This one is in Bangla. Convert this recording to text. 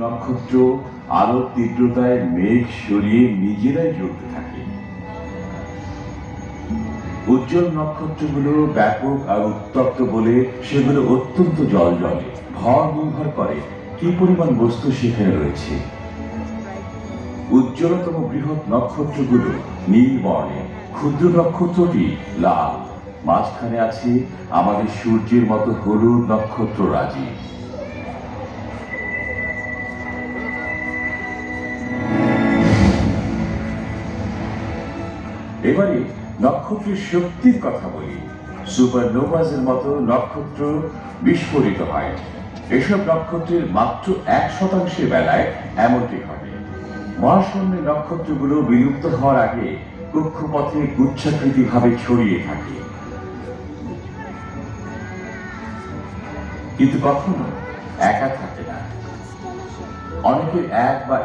নক্ষত্র আলোর তীব্রতায় মেঘ সরিয়ে নিজেরাই জ্বলতে থাকে। উজ্জ্বল নক্ষত্রগুলো ব্যাপক আর উত্তপ্ত বলে সেগুলো অত্যন্ত জ্বলজ্বলে। ভর নির্ভর করে কি পরিমাণ বস্তু সেখানে রয়েছে। উজ্জ্বলতম বৃহৎ নক্ষত্রগুলো নীল বর্ণের, ক্ষুদ্র নক্ষত্রটি লাল। মাঝখানে আছে আমাদের সূর্যের মতো হলুদ নক্ষত্ররাজি। এবারে নক্ষত্রের শক্তির কথা বলি। সুপারনোভাসের মতো নক্ষত্র বিস্ফোরিত হয়। এসব নক্ষত্রের মাত্র 1% বেলায় এমনটি ঘটে। মহাশূন্যে নক্ষত্রগুলো বিলুপ্ত হওয়ার আগে কক্ষপথে গুচ্ছাকৃতিভাবে ছড়িয়ে থাকে, কিন্তু কখনো একা থাকে না। অনেকের এক বা